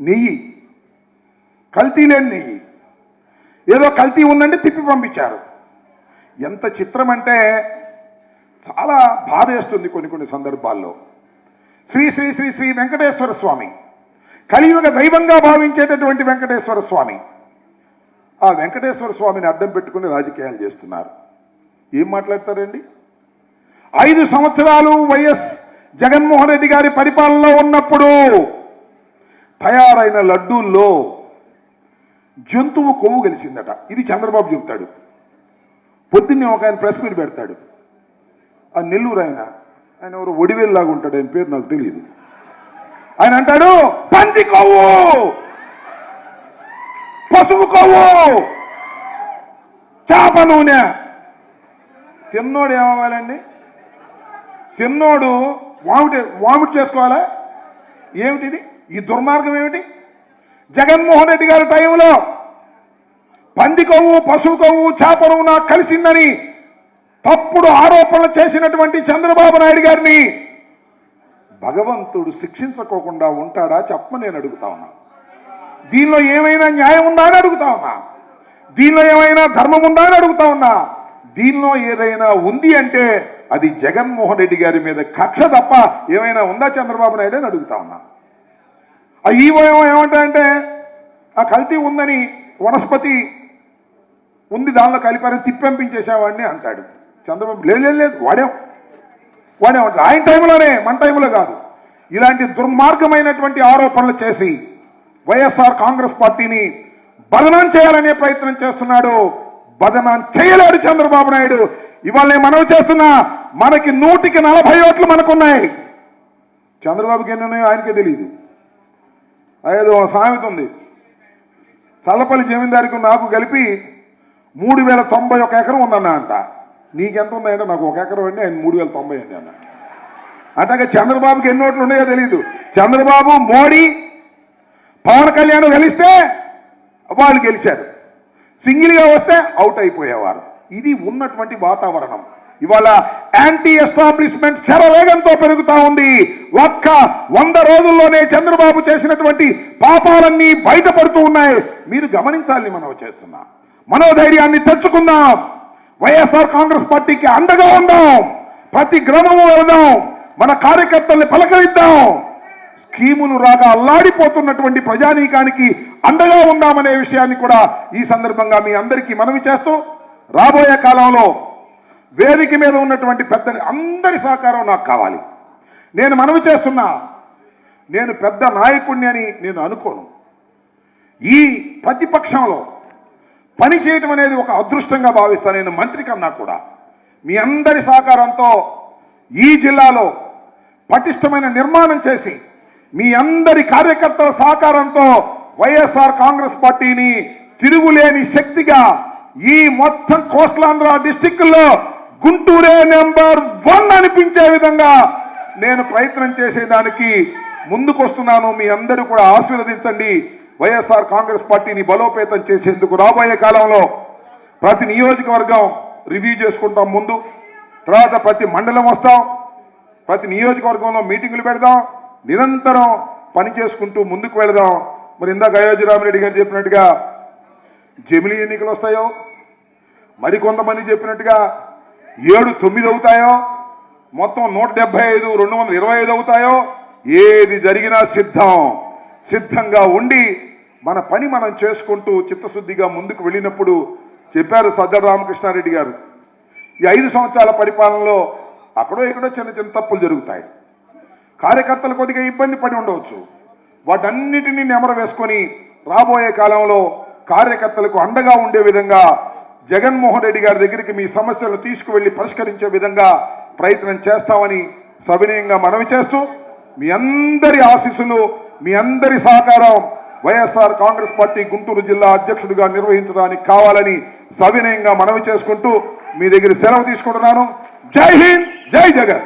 నెయ్యి, కల్తీ లేని నెయ్యి, ఏదో కల్తీ ఉందంటే తిప్పి పంపించారు. ఎంత చిత్రం అంటే చాలా బాధ వేస్తుంది కొన్ని సందర్భాల్లో. శ్రీ శ్రీ శ్రీ శ్రీ వెంకటేశ్వర స్వామి, కలియుగ దైవంగా భావించేటటువంటి వెంకటేశ్వర స్వామి, ఆ వెంకటేశ్వర స్వామిని అడ్డం పెట్టుకుని రాజకీయాలు చేస్తున్నారు. ఏం మాట్లాడతారండి? 5 సంవత్సరాలు వైఎస్ జగన్మోహన్ రెడ్డి గారి పరిపాలనలో ఉన్నప్పుడు తయారైన లడ్డూల్లో జంతువు కొవ్వు కలిసిందట. ఇది చంద్రబాబు చెబుతాడు. పొద్దున్నే ఒక ఆయన ప్రెస్ మీట్ పెడతాడు. ఆ నెల్లూరు ఆయన ఎవరు ఒడివేల్లాగా ఉంటాడు, ఆయన పేరు నాకు తెలియదు. ఆయన అంటాడు పంది కొవ్వు, పసుపు కొవ్వు, చేప నూనె. తిన్నోడు ఏమవ్వాలండి? తిన్నోడు వామిట్ చేసుకోవాలా? ఏమిటిది? ఈ దుర్మార్గం ఏమిటి? జగన్మోహన్ రెడ్డి గారి టైంలో పంది కొవ్వు, పశువు కొవ్వు, చేప నూనె కలిసిందని తప్పుడు ఆరోపణలు చేసినటువంటి చంద్రబాబు నాయుడు గారిని భగవంతుడు శిక్షించకోకుండా ఉంటాడా చెప్పమని నేను అడుగుతా ఉన్నా. దీనిలో ఏమైనా న్యాయం ఉందా అని అడుగుతా ఉన్నా. దీనిలో ఏమైనా ధర్మం ఉందా అని అడుగుతా ఉన్నా. దీనిలో ఏదైనా ఉంది అంటే అది జగన్మోహన్ రెడ్డి గారి మీద కక్ష తప్ప ఏమైనా ఉందా చంద్రబాబు నాయుడు అని అడుగుతా ఉన్నా. ఆ ఈవో ఏమంటాయంటే ఆ కల్తీ ఉందని వనస్పతి ఉంది, దానిలో కలిపారని తిప్పించేసేవాడిని అంటాడు. చంద్రబాబు లేదు వాడేం అంటాడు. ఆయన టైంలోనే, మన టైంలో కాదు. ఇలాంటి దుర్మార్గమైనటువంటి ఆరోపణలు చేసి వైఎస్ఆర్ కాంగ్రెస్ పార్టీని బదనాం చేయాలనే ప్రయత్నం చేస్తున్నాడు. బదనాం చేయలేడు చంద్రబాబు నాయుడు. ఇవాళ నేను మనవి చేస్తున్నా, మనకి 100కి 40 ఓట్లు మనకున్నాయి. చంద్రబాబుకి ఎన్ని ఉన్నాయో ఆయనకే తెలియదు. ఏదో సామెత ఉంది, చల్లపల్లి జమీందారికి నాకు కలిపి 3091 ఎకరం ఉందన్నా అంట. నీకెంత ఉన్నాయంటే నాకు 1 ఎకరం అండి, ఆయన 3090 అండి అన్న. అట్లాగే చంద్రబాబుకి ఎన్ని ఓట్లు ఉన్నాయో తెలియదు. చంద్రబాబు, మోడీ, పవన్ కళ్యాణ్ కలిస్తే వాళ్ళు గెలిచారు, సింగిల్గా వస్తే అవుట్ అయిపోయేవారు. ఇది ఉన్నటువంటి వాతావరణం. ఇవాళ యాంటీ ఎస్టాబ్లిష్మెంట్ శరవేగంతో పెరుగుతా ఉంది. ఒక్క 100 రోజుల్లోనే చంద్రబాబు చేసినటువంటి పాపాలన్నీ బయటపడుతూ ఉన్నాయి. మీరు గమనించాలని మనం చేస్తున్నాం. మనోధైర్యాన్ని తెచ్చుకుందాం. వైఎస్ఆర్ కాంగ్రెస్ పార్టీకి అండగా ఉందాం. ప్రతి గ్రామము వెళదాం. మన కార్యకర్తల్ని పలకరిద్దాం. స్కీములు రాగా అల్లాడిపోతున్నటువంటి ప్రజానీకానికి అండగా ఉందామనే విషయాన్ని కూడా ఈ సందర్భంగా మీ అందరికీ మనవి చేస్తూ, రాబోయే కాలంలో వేదిక మీద ఉన్నటువంటి పెద్దని అందరి సహకారం నాకు కావాలి. నేను మనవి చేస్తున్నా, నేను పెద్ద నాయకుడిని అని నేను అనుకోను. ఈ ప్రతిపక్షంలో పని చేయటం అనేది ఒక అదృష్టంగా భావిస్తాను. నేను మంత్రి కన్నా కూడా మీ అందరి సహకారంతో ఈ జిల్లాలో పటిష్టమైన నిర్మాణం చేసి, మీ అందరి కార్యకర్తల సహకారంతో వైఎస్ఆర్ కాంగ్రెస్ పార్టీని తిరుగులేని శక్తిగా ఈ మొత్తం కోస్టలాంధ్ర డిస్టిక్లో గుంటూరే నెంబర్ 1 అనిపించే విధంగా నేను ప్రయత్నం చేసేదానికి ముందుకొస్తున్నాను. మీ అందరూ కూడా ఆశీర్వదించండి. వైఎస్ఆర్ కాంగ్రెస్ పార్టీని బలోపేతం చేసేందుకు రాబోయే కాలంలో ప్రతి నియోజకవర్గం రివ్యూ చేసుకుంటాం. ముందు తర్వాత ప్రతి మండలం వస్తాం, ప్రతి నియోజకవర్గంలో మీటింగులు పెడదాం, నిరంతరం పని చేసుకుంటూ ముందుకు వెళదాం. మరి ఇందాక అయోధ్యరామరెడ్డి గారు చెప్పినట్టుగా జమిలీ ఎన్నికలు వస్తాయో, మరికొంతమంది చెప్పినట్టుగా 7, 9 అవుతాయో, మొత్తం 175, 225 అవుతాయో, ఏది జరిగినా సిద్ధంగా ఉండి మన పని మనం చేసుకుంటూ చిత్తశుద్ధిగా ముందుకు వెళ్ళినప్పుడు చెప్పారు సజ్జల రామకృష్ణారెడ్డి గారు, ఈ 5 సంవత్సరాల పరిపాలనలో అక్కడో ఇక్కడో చిన్న తప్పులు జరుగుతాయి. కార్యకర్తలు కొద్దిగా ఇబ్బంది పడి ఉండవచ్చు. వాటన్నిటినీ నెమర వేసుకొని రాబోయే కాలంలో కార్యకర్తలకు అండగా ఉండే విధంగా జగన్మోహన్ రెడ్డి గారి దగ్గరికి మీ సమస్యలను తీసుకువెళ్లి పరిష్కరించే విధంగా ప్రయత్నం చేస్తామని సవినయంగా మనవి చేస్తూ, మీ అందరి ఆశీస్సులు, మీ అందరి సహకారం వైఎస్ఆర్ కాంగ్రెస్ పార్టీ గుంటూరు జిల్లా అధ్యక్షుడిగా నిర్వహించడానికి కావాలని సవినయంగా మనవి చేసుకుంటూ మీ దగ్గర సెలవు తీసుకుంటున్నాను. జై హింద్, జై జగన్.